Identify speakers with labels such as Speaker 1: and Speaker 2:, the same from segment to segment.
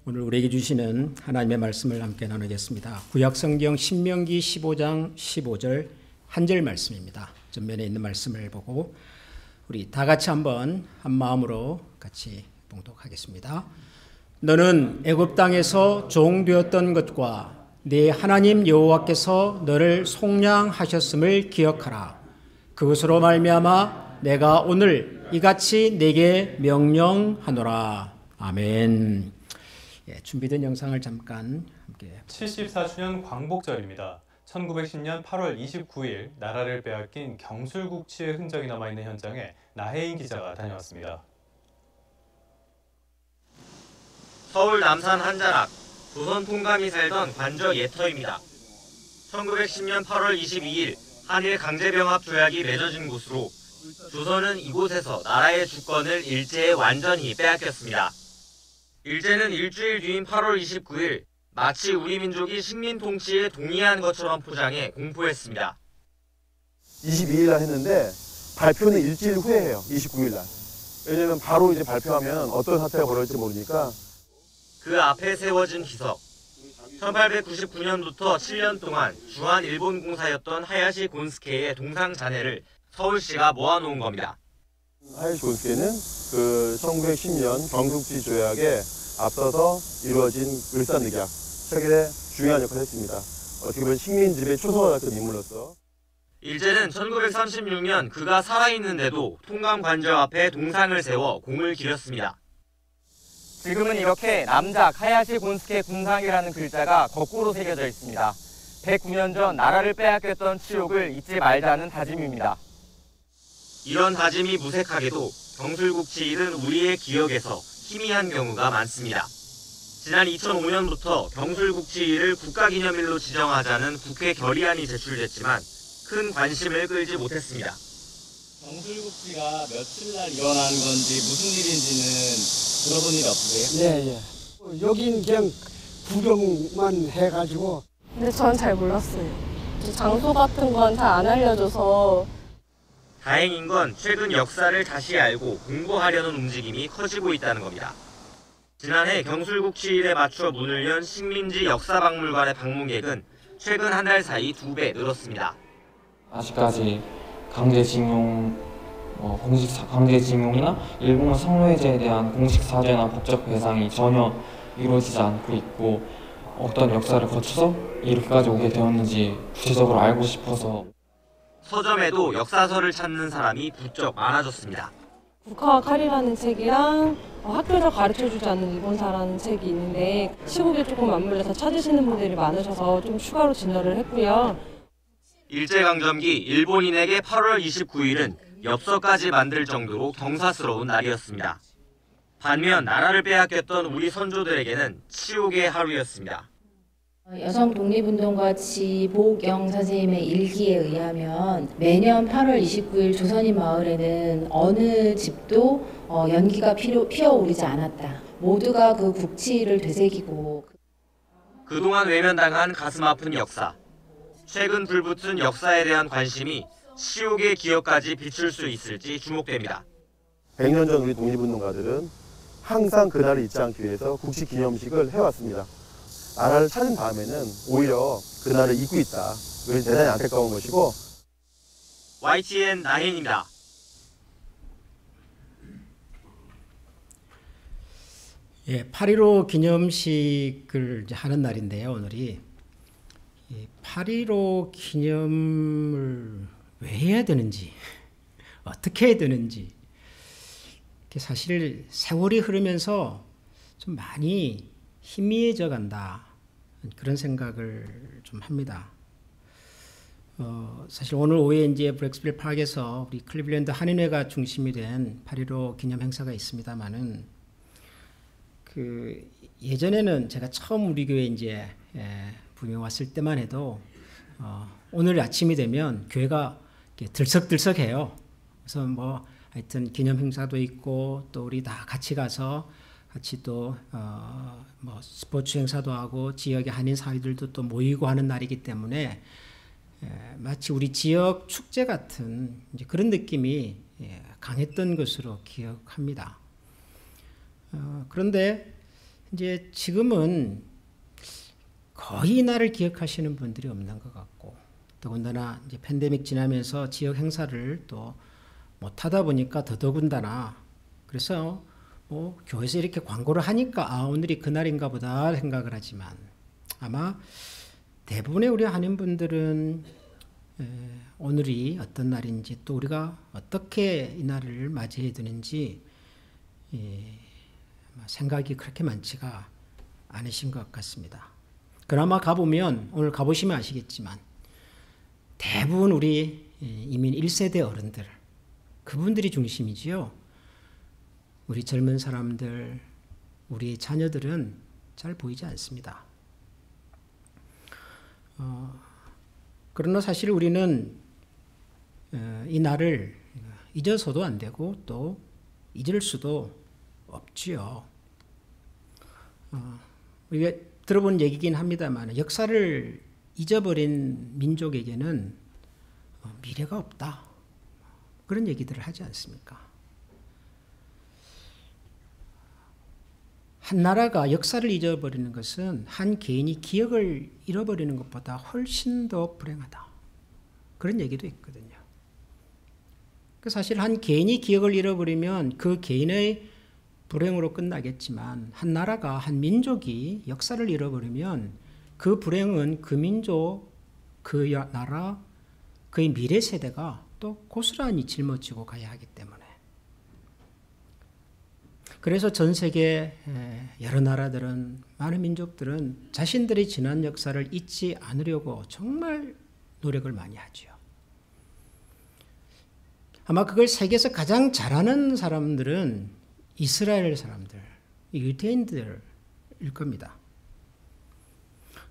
Speaker 1: 오늘 우리에게 주시는 하나님의 말씀을 함께 나누겠습니다. 구약성경 신명기 15장 15절 한 절 말씀입니다. 전면에 있는 말씀을 보고 우리 다 같이 한번 한 마음으로 같이 봉독하겠습니다. 너는 애굽 땅에서 종되었던 것과 네 하나님 여호와께서 너를 속량하셨음을 기억하라. 그것으로 말미암아 내가 오늘 이같이 네게 명령하노라. 아멘. 준비된 영상을 잠깐 함께.
Speaker 2: 74주년 광복절입니다. 1910년 8월 29일 나라를 빼앗긴 경술국치의 흔적이 남아있는 현장에 나혜인 기자가 다녀왔습니다.
Speaker 3: 서울 남산 한자락, 조선 통감이 살던 관저 예터입니다. 1910년 8월 22일 한일 강제병합 조약이 맺어진 곳으로 조선은 이곳에서 나라의 주권을 일제에 완전히 빼앗겼습니다. 일제는 일주일 뒤인 8월 29일 마치 우리 민족이 식민 통치에 동의한 것처럼 포장해 공포했습니다.
Speaker 4: 22일 날 했는데 발표는 일주일 후에 해요. 29일 날. 왜냐면 바로 이제 발표하면 어떤 사태가 벌어질지 모르니까.
Speaker 3: 그 앞에 세워진 기석. 1899년부터 7년 동안 주한 일본 공사였던 하야시 곤스케의 동상 잔해를 서울시가 모아놓은 겁니다.
Speaker 4: 하야시 곤스케는 그 1910년 경술국치 조약에 앞서서 이루어진 을사늑약 체결에 중요한 역할을 했습니다. 어떻게 보면 식민지배 초소와 같은 인물로서.
Speaker 3: 일제는 1936년 그가 살아있는데도 통감 관저 앞에 동상을 세워 공을 기렸습니다. 지금은 이렇게 남작 하야시 곤스케 군상이라는 글자가 거꾸로 새겨져 있습니다. 109년 전 나라를 빼앗겼던 치욕을 잊지 말자는 다짐입니다. 이런 다짐이 무색하게도 경술국치 일은 우리의 기억에서 희미한 경우가 많습니다. 지난 2005년부터 경술국치 일을 국가기념일로 지정하자는 국회 결의안이 제출됐지만 큰 관심을 끌지 못했습니다.
Speaker 5: 경술국치가 며칠 날 일어나는 건지 무슨 일인지는 들어본 일 없으세요?
Speaker 6: 예. 여긴 그냥 구경만 해가지고.
Speaker 7: 근데 전 잘 몰랐어요. 장소 같은 건 잘 안 알려줘서.
Speaker 3: 다행인 건 최근 역사를 다시 알고 공부하려는 움직임이 커지고 있다는 겁니다. 지난해 경술국치일에 맞춰 문을 연 식민지 역사박물관의 방문객은 최근 한 달 사이 2배 늘었습니다.
Speaker 8: 아직까지 강제징용이나 일본 상노예제에 대한 공식 사죄나 법적 배상이 전혀 이루어지지 않고 있고 어떤 역사를 거쳐서 이렇게까지 오게 되었는지 구체적으로 알고 싶어서.
Speaker 3: 서점에도 역사서를 찾는 사람이 부쩍 많아졌습니다.
Speaker 7: 국화와 칼이라는 책이랑 학교에서 가르쳐주지 않는 일본사라는 책이 있는데 시국에 조금 맞물려서 찾으시는 분들이 많으셔서 좀 추가로 진열을 했고요.
Speaker 3: 일제강점기 일본인에게 8월 29일은 엽서까지 만들 정도로 경사스러운 날이었습니다. 반면 나라를 빼앗겼던 우리 선조들에게는 치욕의 하루였습니다.
Speaker 9: 여성 독립운동가 지보경 선생님의 일기에 의하면 매년 8월 29일 조선인 마을에는 어느 집도 연기가 피어오르지 않았다. 모두가 그 국치를 되새기고.
Speaker 3: 그동안 외면당한 가슴 아픈 역사. 최근 불붙은 역사에 대한 관심이 치욕의 기억까지 비출 수 있을지 주목됩니다.
Speaker 4: 100년 전 우리 독립운동가들은 항상 그날을 잊지 않기 위해서 국치 기념식을 해왔습니다. 나라를 찾은 다음에는 오히려 그날을 잊고 있다. 그것이 대단히 안타까운 것이고.
Speaker 3: YTN 나혜인입니다.
Speaker 1: 예, 8.15 기념식을 이제 하는 날인데요, 오늘이. 8.15 기념을 왜 해야 되는지, 어떻게 해야 되는지, 사실 세월이 흐르면서 좀 많이 희미해져 간다. 그런 생각을 좀 합니다. 사실 오늘 오후에 이제 브렉스빌 파크에서 우리 클리블랜드 한인회가 중심이 된 8.15 기념 행사가 있습니다만은 예전에는 제가 처음 우리 교회 이제 부임해 왔을 때만 해도 오늘 아침이 되면 교회가 들썩들썩해요. 그래서 뭐 하여튼 기념 행사도 있고 또 우리 다 같이 가서 같이 또 뭐 스포츠 행사도 하고 지역의 한인 사회들도 또 모이고 하는 날이기 때문에 마치 우리 지역 축제 같은 이제 그런 느낌이 강했던 것으로 기억합니다. 그런데 이제 지금은 거의 이 날을 기억하시는 분들이 없는 것 같고, 더군다나 이제 팬데믹 지나면서 지역 행사를 또 못하다 보니까 더더군다나, 그래서 뭐 교회에서 이렇게 광고를 하니까 오늘이 그날인가 보다 생각을 하지만, 아마 대부분의 우리 한인분들은 오늘이 어떤 날인지, 또 우리가 어떻게 이 날을 맞이해야 되는지 생각이 그렇게 많지가 않으신 것 같습니다. 그나마 가보면, 오늘 가보시면 아시겠지만 대부분 우리 이민 1세대 어른들, 그분들이 중심이지요. 우리 젊은 사람들, 우리 자녀들은 잘 보이지 않습니다. 그러나 사실 우리는 이 날을 잊어서도 안 되고 또 잊을 수도 없지요. 우리가 들어본 얘기긴 합니다만, 역사를 잊어버린 민족에게는 미래가 없다, 그런 얘기들을 하지 않습니까? 한 나라가 역사를 잊어버리는 것은 한 개인이 기억을 잃어버리는 것보다 훨씬 더 불행하다, 그런 얘기도 있거든요. 사실 한 개인이 기억을 잃어버리면 그 개인의 불행으로 끝나겠지만, 한 나라가, 한 민족이 역사를 잃어버리면 그 불행은 그 민족, 그 나라, 그의 미래 세대가 또 고스란히 짊어지고 가야 하기 때문에, 그래서 전 세계 여러 나라들은, 많은 민족들은 자신들의 지난 역사를 잊지 않으려고 정말 노력을 많이 하죠. 아마 그걸 세계에서 가장 잘하는 사람들은 이스라엘 사람들, 유대인들일 겁니다.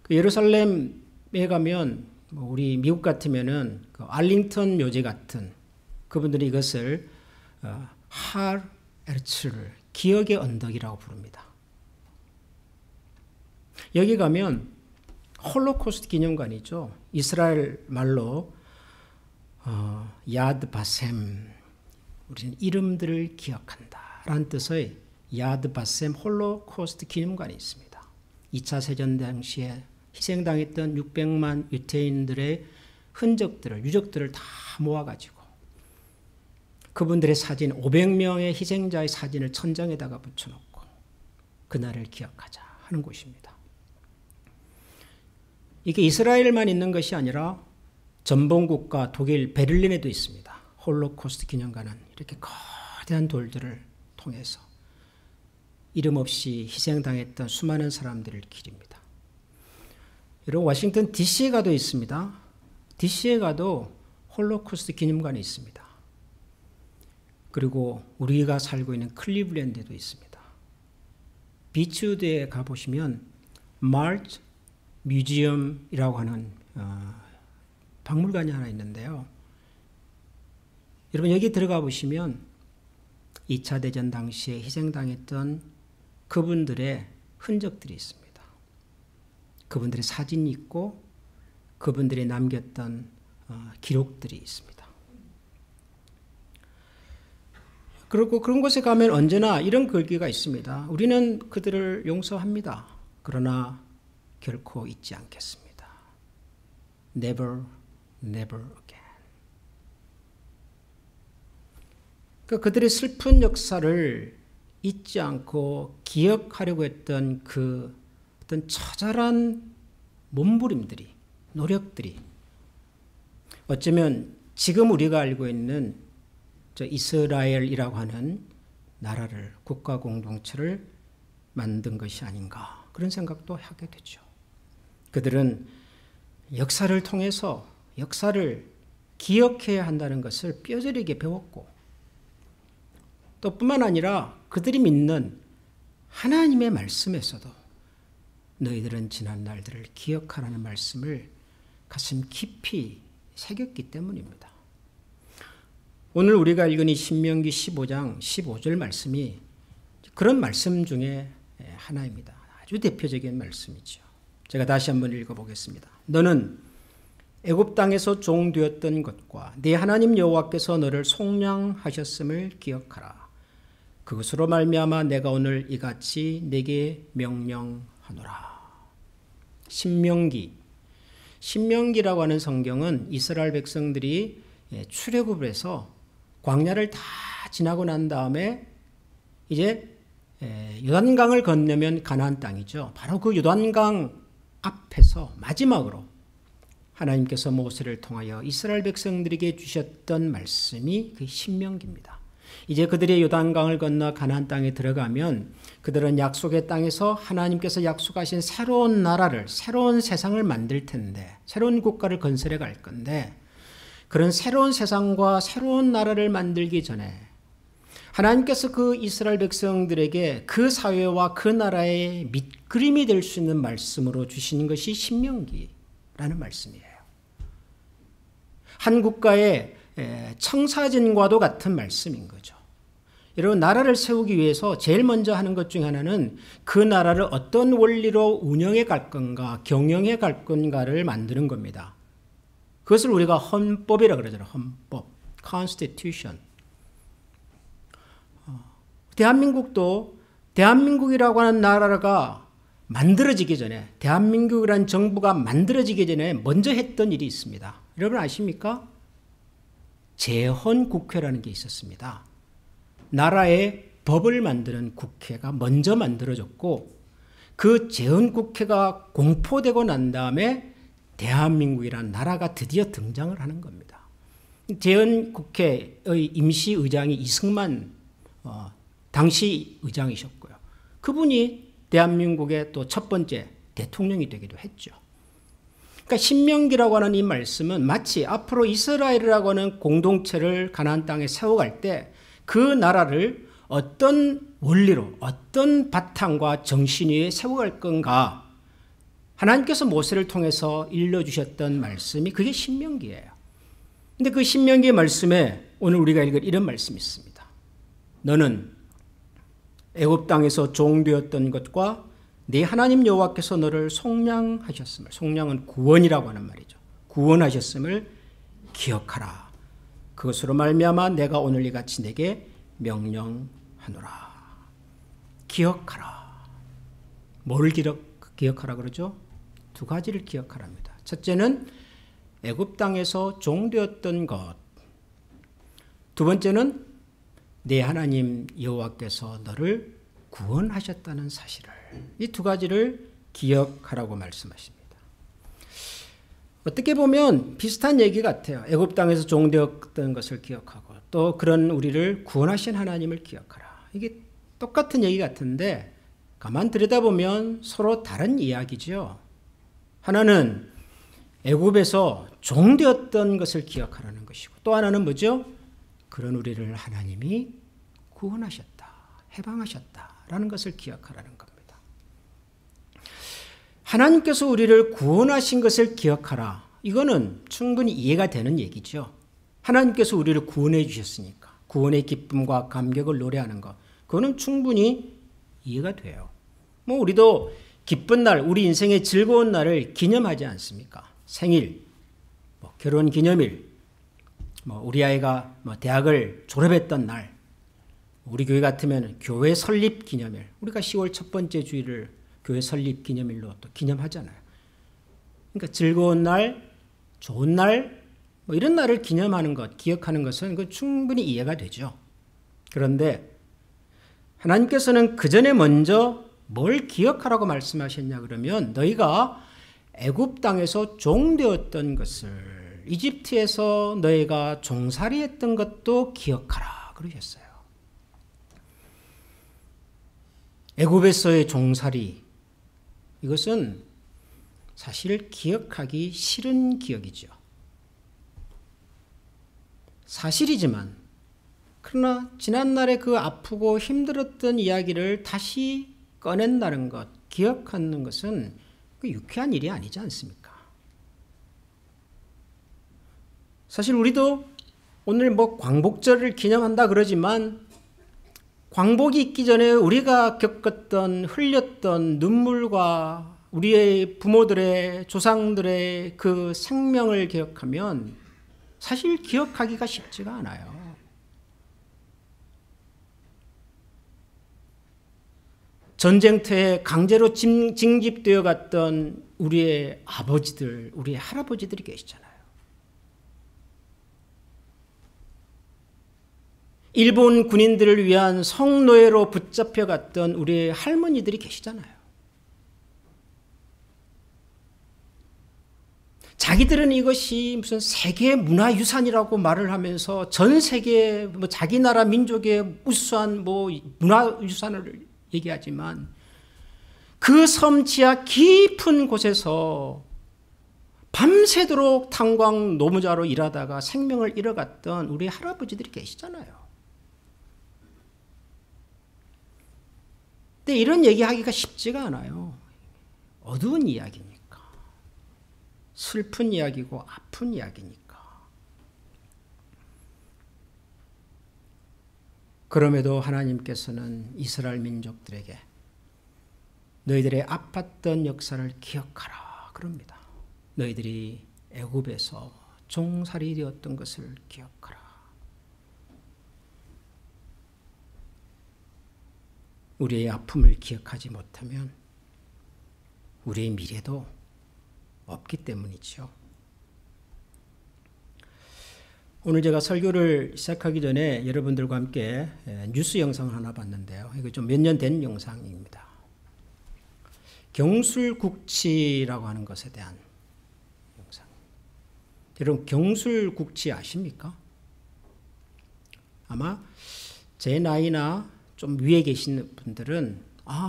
Speaker 1: 그 예루살렘에 가면, 우리 미국 같으면은 그 알링턴 묘지 같은, 그분들이 이것을 할 에르츠를, 기억의 언덕이라고 부릅니다. 여기 가면 홀로코스트 기념관이죠. 이스라엘 말로 야드 바셈, 우리는 이름들을 기억한다 라는 뜻의 야드 바셈 홀로코스트 기념관이 있습니다. 2차 세전 당시에 희생당했던 600만 유태인들의 흔적들을, 유적들을 다 모아가지고 그분들의 사진, 500명의 희생자의 사진을 천장에다가 붙여놓고 그날을 기억하자 하는 곳입니다. 이게 이스라엘만 있는 것이 아니라 전범국가 독일 베를린에도 있습니다. 홀로코스트 기념관은 이렇게 거대한 돌들을 통해서 이름 없이 희생당했던 수많은 사람들을 기립니다. 여러분, 워싱턴 DC에 가도 있습니다. DC에 가도 홀로코스트 기념관이 있습니다. 그리고 우리가 살고 있는 클리블랜드에도 있습니다. 비치우드에 가보시면 마르트 뮤지엄이라고 하는 박물관이 하나 있는데요. 여러분, 여기 들어가 보시면 2차 대전 당시에 희생당했던 그분들의 흔적들이 있습니다. 그분들의 사진이 있고 그분들이 남겼던 기록들이 있습니다. 그리고 그런 곳에 가면 언제나 이런 글귀가 있습니다. 우리는 그들을 용서합니다. 그러나 결코 잊지 않겠습니다. Never, never again. 그들의 슬픈 역사를 잊지 않고 기억하려고 했던 그 어떤 처절한 몸부림들이, 노력들이 어쩌면 지금 우리가 알고 있는 저 이스라엘이라고 하는 나라를, 국가 공동체를 만든 것이 아닌가, 그런 생각도 하게 되죠. 그들은 역사를 통해서 역사를 기억해야 한다는 것을 뼈저리게 배웠고, 또 뿐만 아니라 그들이 믿는 하나님의 말씀에서도 너희들은 지난 날들을 기억하라는 말씀을 가슴 깊이 새겼기 때문입니다. 오늘 우리가 읽은 이 신명기 15장 15절 말씀이 그런 말씀 중에 하나입니다. 아주 대표적인 말씀이죠. 제가 다시 한번 읽어보겠습니다. 너는 애굽 땅에서 종되었던 것과 네 하나님 여호와께서 너를 속량하셨음을 기억하라. 그것으로 말미암아 내가 오늘 이같이 내게 명령하노라. 신명기라고 하는 성경은 이스라엘 백성들이 출애굽을 해서 광야를 다 지나고 난 다음에 이제 요단강을 건너면 가나안 땅이죠. 바로 그 요단강 앞에서 마지막으로 하나님께서 모세를 통하여 이스라엘 백성들에게 주셨던 말씀이 그 신명기입니다. 이제 그들이 요단강을 건너 가나안 땅에 들어가면 그들은 약속의 땅에서 하나님께서 약속하신 새로운 나라를, 새로운 세상을 만들 텐데, 새로운 국가를 건설해 갈 건데, 그런 새로운 세상과 새로운 나라를 만들기 전에 하나님께서 그 이스라엘 백성들에게 그 사회와 그 나라의 밑그림이 될 수 있는 말씀으로 주시는 것이 신명기라는 말씀이에요. 한 국가의 청사진과도 같은 말씀인 거죠. 여러분, 나라를 세우기 위해서 제일 먼저 하는 것 중에 하나는 그 나라를 어떤 원리로 운영해 갈 건가, 경영해 갈 건가를 만드는 겁니다. 그것을 우리가 헌법이라고 그러잖아요. 헌법, constitution. 대한민국도 대한민국이라고 하는 나라가 만들어지기 전에, 대한민국이라는 정부가 만들어지기 전에 먼저 했던 일이 있습니다. 여러분 아십니까? 재헌국회라는 게 있었습니다. 나라의 법을 만드는 국회가 먼저 만들어졌고, 그 재헌국회가 공포되고 난 다음에 대한민국이라는 나라가 드디어 등장을 하는 겁니다. 재헌국회의 임시의장이 이승만 당시 의장이셨고요. 그분이 대한민국의 또 첫 번째 대통령이 되기도 했죠. 그러니까 신명기라고 하는 이 말씀은 마치 앞으로 이스라엘이라고 하는 공동체를 가나안 땅에 세워갈 때 그 나라를 어떤 원리로, 어떤 바탕과 정신 위에 세워갈 건가, 하나님께서 모세를 통해서 일러주셨던 말씀이 그게 신명기예요. 근데 그 신명기의 말씀에 오늘 우리가 읽을 이런 말씀이 있습니다. 너는 애굽 땅에서 종되었던 것과 네 하나님 여호와께서 너를 속량하셨음을, 속량은 구원이라고 하는 말이죠. 구원하셨음을 기억하라. 그것으로 말미암아 내가 오늘 이같이 내게 명령하노라. 기억하라. 뭘 기억하라 그러죠? 두 가지를 기억하랍니다. 첫째는 애굽 땅에서 종되었던 것. 두 번째는 내 하나님 여호와께서 너를 구원하셨다는 사실을, 이 두 가지를 기억하라고 말씀하십니다. 어떻게 보면 비슷한 얘기 같아요. 애굽 땅에서 종되었던 것을 기억하고 또 그런 우리를 구원하신 하나님을 기억하라. 이게 똑같은 얘기 같은데 가만 들여다보면 서로 다른 이야기죠. 하나는 애굽에서 종되었던 것을 기억하라는 것이고, 또 하나는 뭐죠? 그런 우리를 하나님이 구원하셨다, 해방하셨다라는 것을 기억하라는 겁니다. 하나님께서 우리를 구원하신 것을 기억하라. 이거는 충분히 이해가 되는 얘기죠. 하나님께서 우리를 구원해 주셨으니까 구원의 기쁨과 감격을 노래하는 것, 그거는 충분히 이해가 돼요. 뭐 우리도 기쁜 날, 우리 인생의 즐거운 날을 기념하지 않습니까? 생일, 뭐 결혼 기념일, 뭐 우리 아이가 뭐 대학을 졸업했던 날, 우리 교회 같으면 교회 설립 기념일, 우리가 10월 첫 번째 주일을 교회 설립 기념일로 또 기념하잖아요. 그러니까 즐거운 날, 좋은 날, 뭐 이런 날을 기념하는 것, 기억하는 것은 그 충분히 이해가 되죠. 그런데 하나님께서는 그 전에 먼저 뭘 기억하라고 말씀하셨냐 그러면, 너희가 애굽 땅에서 종되었던 것을, 이집트에서 너희가 종살이했던 것도 기억하라 그러셨어요. 애굽에서의 종살이, 이것은 사실 기억하기 싫은 기억이죠. 사실이지만, 그러나 지난날에 그 아프고 힘들었던 이야기를 다시 꺼낸다는 것, 기억하는 것은 그 유쾌한 일이 아니지 않습니까? 사실 우리도 오늘 뭐 광복절을 기념한다 그러지만, 광복이 있기 전에 우리가 겪었던, 흘렸던 눈물과 우리의 부모들의, 조상들의 그 생명을 기억하면 사실 기억하기가 쉽지가 않아요. 전쟁터에 강제로 징집되어 갔던 우리의 아버지들, 우리의 할아버지들이 계시잖아요. 일본 군인들을 위한 성노예로 붙잡혀 갔던 우리의 할머니들이 계시잖아요. 자기들은 이것이 무슨 세계 문화유산이라고 말을 하면서 전 세계 자기 나라 민족의 우수한 문화유산을 얘기하지만 그 섬 지하 깊은 곳에서 밤새도록 탄광 노무자로 일하다가 생명을 잃어갔던 우리 할아버지들이 계시잖아요. 근데 이런 얘기하기가 쉽지가 않아요. 어두운 이야기니까. 슬픈 이야기고 아픈 이야기니까. 그럼에도 하나님께서는 이스라엘 민족들에게 너희들의 아팠던 역사를 기억하라 그럽니다. 너희들이 애굽에서 종살이 되었던 것을 기억하라. 우리의 아픔을 기억하지 못하면 우리의 미래도 없기 때문이죠. 오늘 제가 설교를 시작하기 전에 여러분들과 함께 뉴스 영상을 하나 봤는데요. 이거 좀 몇 년 된 영상입니다. 경술국치라고 하는 것에 대한 영상. 여러분 경술국치 아십니까? 아마 제 나이나 좀 위에 계신 분들은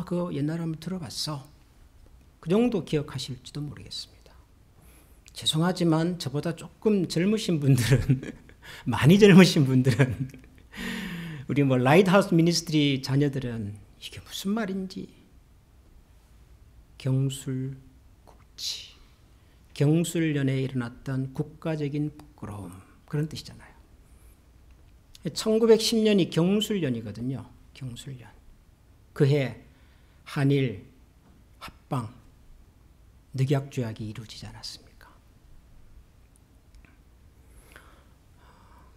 Speaker 1: 그거 옛날에 한번 들어봤어. 그 정도 기억하실지도 모르겠습니다. 죄송하지만 저보다 조금 젊으신 분들은 많이 젊으신 분들은 우리 라이트하우스 미니스트리 자녀들은 이게 무슨 말인지 경술국치, 경술련에 일어났던 국가적인 부끄러움 그런 뜻이잖아요. 1910년이 경술련이거든요. 경술련. 그해 한일 합방 늑약조약이 이루어지지 않았습니까?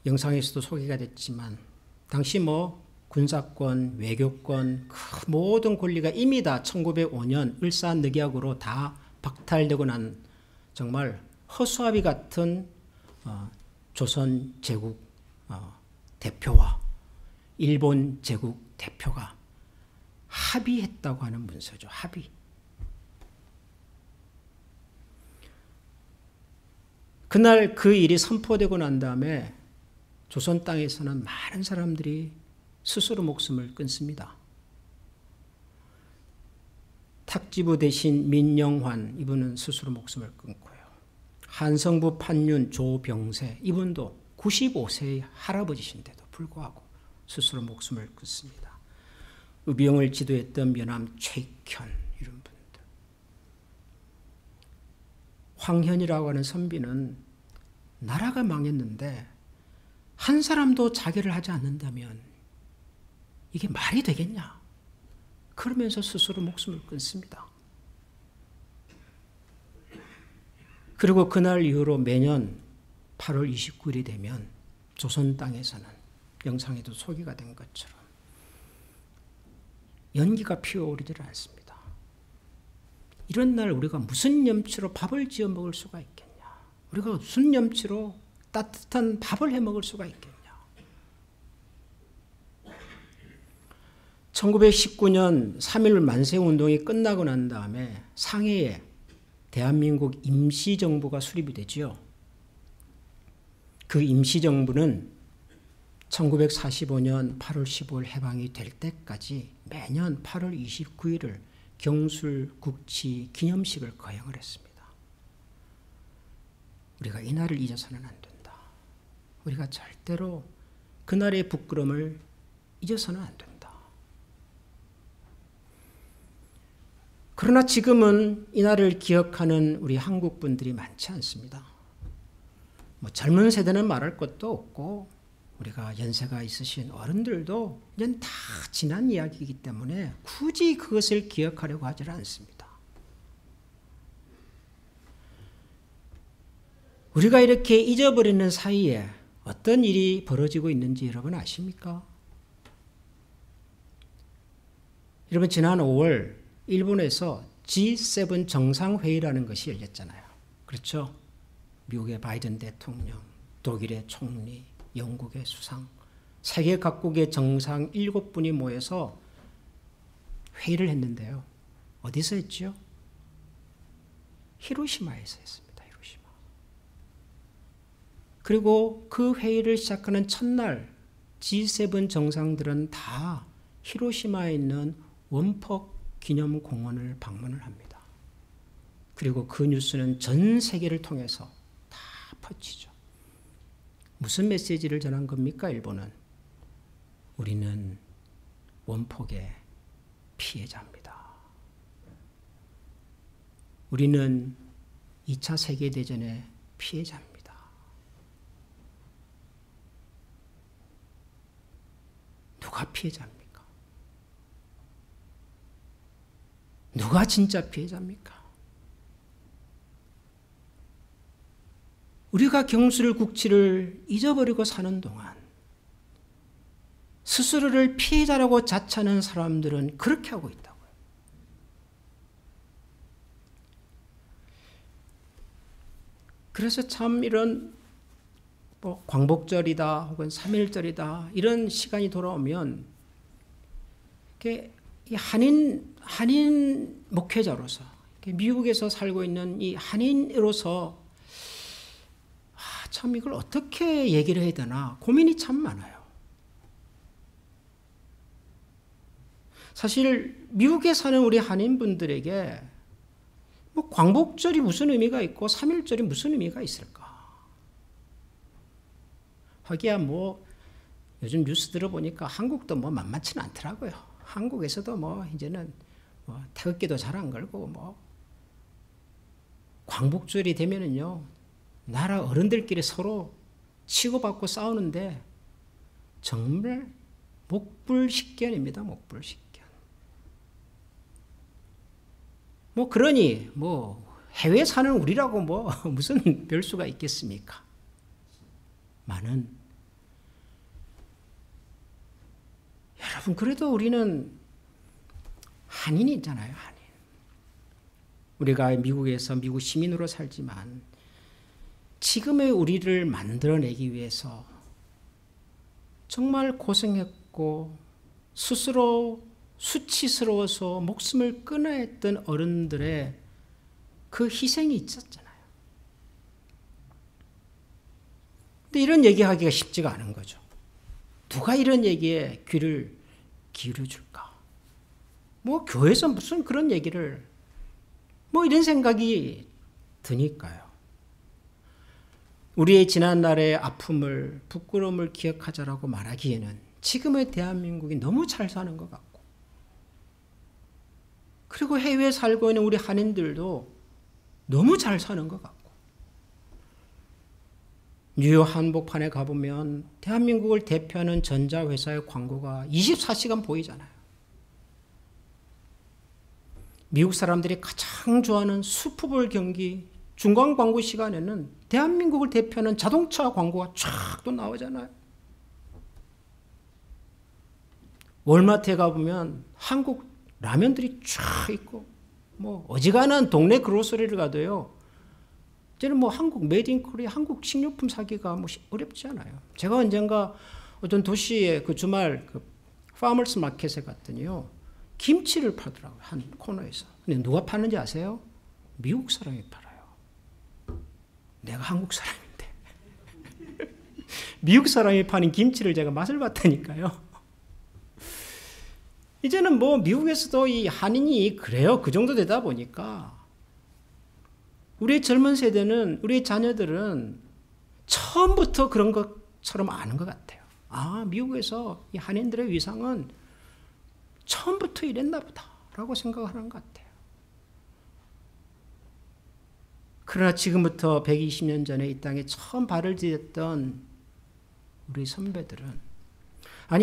Speaker 1: 영상에서도 소개가 됐지만 당시 군사권, 외교권, 그 모든 권리가 이미 다 1905년 을산 늑약으로 다 박탈되고 난 정말 허수아비 같은 조선 제국 대표와 일본 제국 대표가 합의했다고 하는 문서죠. 합의. 그날 그 일이 선포되고 난 다음에 조선 땅에서는 많은 사람들이 스스로 목숨을 끊습니다. 탁지부 대신 민영환 이분은 스스로 목숨을 끊고요. 한성부 판윤 조병세 이분도 95세의 할아버지신데도 불구하고 스스로 목숨을 끊습니다. 의병을 지도했던 면함 최익현 이런 분들. 황현이라고 하는 선비는 나라가 망했는데 한 사람도 자결을 하지 않는다면 이게 말이 되겠냐? 그러면서 스스로 목숨을 끊습니다. 그리고 그날 이후로 매년 8월 29일이 되면 조선 땅에서는 영상에도 소개가 된 것처럼 연기가 피어오르질 않습니다. 이런 날 우리가 무슨 염치로 밥을 지어 먹을 수가 있겠냐? 우리가 무슨 염치로 따뜻한 밥을 해 먹을 수가 있겠냐? 1919년 3.1 만세운동이 끝나고 난 다음에 상해에 대한민국 임시정부가 수립이 되죠. 그 임시정부는 1945년 8월 15일 해방이 될 때까지 매년 8월 29일을 경술국치 기념식을 거행을 했습니다. 우리가 이 날을 잊어서는 안 된다. 우리가 절대로 그날의 부끄러움을 잊어서는 안 된다. 그러나 지금은 이날을 기억하는 우리 한국 분들이 많지 않습니다. 젊은 세대는 말할 것도 없고 우리가 연세가 있으신 어른들도 이제 다 지난 이야기이기 때문에 굳이 그것을 기억하려고 하지 않습니다. 우리가 이렇게 잊어버리는 사이에 어떤 일이 벌어지고 있는지 여러분 아십니까? 여러분 지난 5월 일본에서 G7 정상회의라는 것이 열렸잖아요. 그렇죠? 미국의 바이든 대통령, 독일의 총리, 영국의 수상, 세계 각국의 정상 7분이 모여서 회의를 했는데요. 어디서 했죠? 히로시마에서 했습니다. 히로시마. 그리고 그 회의를 시작하는 첫날 G7 정상들은 다 히로시마에 있는 원폭 기념공원을 방문을 합니다. 그리고 그 뉴스는 전 세계를 통해서 다 퍼지죠. 무슨 메시지를 전한 겁니까? 일본은 우리는 원폭의 피해자입니다. 우리는 2차 세계대전의 피해자입니다. 누가 피해자입니까? 누가 진짜 피해자입니까? 우리가 경술국치를 잊어버리고 사는 동안 스스로를 피해자라고 자처하는 사람들은 그렇게 하고 있다고요. 그래서 참 이런 광복절이다 혹은 3.1절이다 이런 시간이 돌아오면 이 한인 목회자로서 미국에서 살고 있는 이 한인으로서 참 이걸 어떻게 얘기를 해야 되나 고민이 참 많아요. 사실 미국에 사는 우리 한인분들에게 광복절이 무슨 의미가 있고 3.1절이 무슨 의미가 있을까? 하기야 요즘 뉴스 들어보니까 한국도 만만치는 않더라고요. 한국에서도 이제는 태극기도 잘 안 걸고 광복절이 되면은요 나라 어른들끼리 서로 치고받고 싸우는데 정말 목불식견입니다. 목불식견. 그러니 해외에 사는 우리라고 무슨 별 수가 있겠습니까? 많은 여러분 그래도 우리는 한인이잖아요. 한인. 우리가 미국에서 미국 시민으로 살지만 지금의 우리를 만들어내기 위해서 정말 고생했고 스스로 수치스러워서 목숨을 끊어야 했던 어른들의 그 희생이 있었잖아요. 근데 이런 얘기하기가 쉽지가 않은 거죠. 누가 이런 얘기에 귀를 기울여줄까? 교회에서 무슨 그런 얘기를 이런 생각이 드니까요. 우리의 지난날의 아픔을 부끄러움을 기억하자라고 말하기에는 지금의 대한민국이 너무 잘 사는 것 같고 그리고 해외에 살고 있는 우리 한인들도 너무 잘 사는 것 같고 뉴욕 한복판에 가보면 대한민국을 대표하는 전자회사의 광고가 24시간 보이잖아요. 미국 사람들이 가장 좋아하는 슈퍼볼 경기 중간 광고 시간에는 대한민국을 대표하는 자동차 광고가 쫙 또 나오잖아요. 월마트에 가보면 한국 라면들이 쫙 있고 어지간한 동네 그로서리를 가도요. 이제는 한국 메이드 인 코리아 한국 식료품 사기가 어렵지 않아요. 제가 언젠가 어떤 도시의 그 주말 파머스 마켓에 갔더니요. 김치를 팔더라고요. 한 코너에서. 근데 누가 파는지 아세요? 미국 사람이 팔아요. 내가 한국 사람인데. 미국 사람이 파는 김치를 제가 맛을 봤다니까요. 이제는 미국에서도 이 한인이 그래요. 그 정도 되다 보니까 우리의 젊은 세대는 우리의 자녀들은 처음부터 그런 것처럼 아는 것 같아요. 미국에서 이 한인들의 위상은 처음부터 이랬나 보다라고 생각하는 것 같아요. 그러나 지금부터 120년 전에 이 땅에 처음 발을 디뎠던 우리 선배들은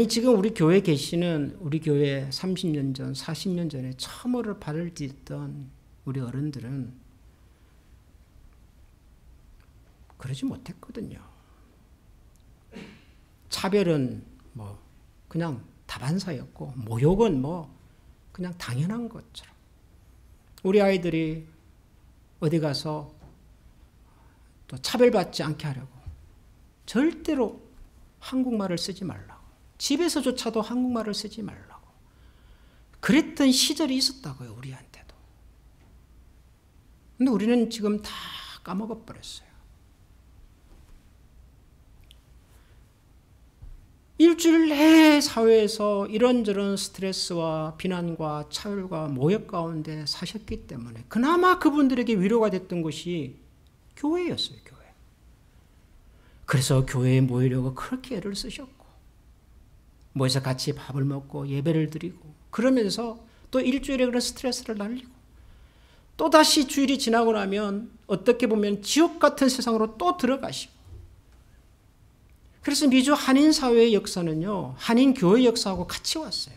Speaker 1: 지금 우리 교회에 계시는 우리 교회 30년 전, 40년 전에 처음으로 발을 디뎠던 우리 어른들은 그러지 못했거든요. 차별은 그냥 다반사였고 모욕은 그냥 당연한 것처럼. 우리 아이들이 어디 가서 또 차별받지 않게 하려고 절대로 한국말을 쓰지 말라고. 집에서조차도 한국말을 쓰지 말라고. 그랬던 시절이 있었다고요, 우리한테도. 근데 우리는 지금 다 까먹어버렸어요. 일주일 내에 사회에서 이런저런 스트레스와 비난과 차별과 모욕 가운데 사셨기 때문에 그나마 그분들에게 위로가 됐던 것이 교회였어요, 교회. 그래서 교회에 모이려고 그렇게 애를 쓰셨고, 모여서 같이 밥을 먹고 예배를 드리고, 그러면서 또 일주일에 그런 스트레스를 날리고, 또 다시 주일이 지나고 나면 어떻게 보면 지옥 같은 세상으로 또 들어가시고. 그래서 미주 한인 사회의 역사는요, 한인 교회 역사하고 같이 왔어요.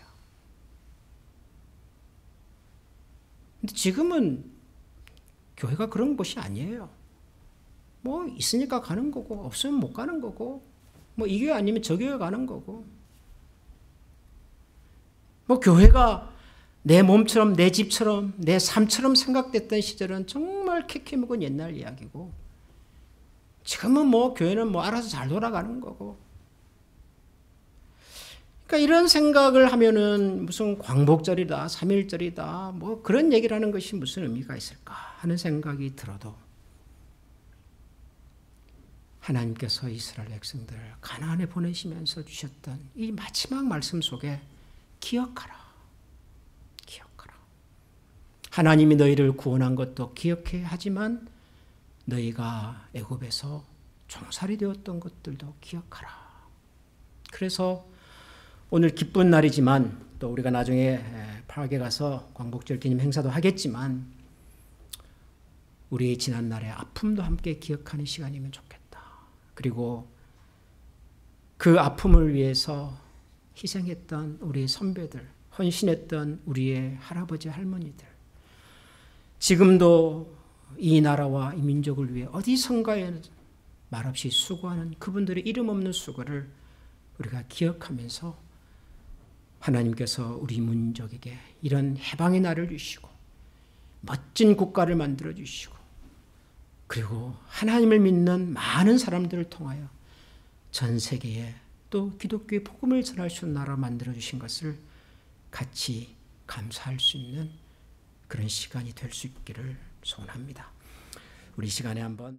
Speaker 1: 근데 지금은 교회가 그런 곳이 아니에요. 뭐 있으니까 가는 거고, 없으면 못 가는 거고, 뭐 이 교회 아니면 저 교회 가는 거고. 뭐 교회가 내 몸처럼, 내 집처럼, 내 삶처럼 생각됐던 시절은 정말 캐캐 묵은 옛날 이야기고, 지금은 뭐 교회는 뭐 알아서 잘 돌아가는 거고. 그러니까 이런 생각을 하면은 무슨 광복절이다, 3.1절이다, 뭐 그런 얘기를 하는 것이 무슨 의미가 있을까 하는 생각이 들어도, 하나님께서 이스라엘 백성들을 가나안에 보내시면서 주셨던 이 마지막 말씀 속에 기억하라. 기억하라. 하나님이 너희를 구원한 것도 기억해야 하지만 너희가 애굽에서 종살이 되었던 것들도 기억하라. 그래서 오늘 기쁜 날이지만 또 우리가 나중에 파악에 가서 광복절 기념 행사도 하겠지만 우리 지난날의 아픔도 함께 기억하는 시간이면 좋겠다. 그리고 그 아픔을 위해서 희생했던 우리 선배들, 헌신했던 우리의 할아버지 할머니들, 지금도 이 나라와 이 민족을 위해 어디선가에 말없이 수고하는 그분들의 이름 없는 수고를 우리가 기억하면서 하나님께서 우리 민족에게 이런 해방의 날을 주시고 멋진 국가를 만들어 주시고 그리고 하나님을 믿는 많은 사람들을 통하여 전 세계에 또 기독교의 복음을 전할 수 있는 나라 만들어 주신 것을 같이 감사할 수 있는 그런 시간이 될 수 있기를 소원합니다. 우리 시간에 한번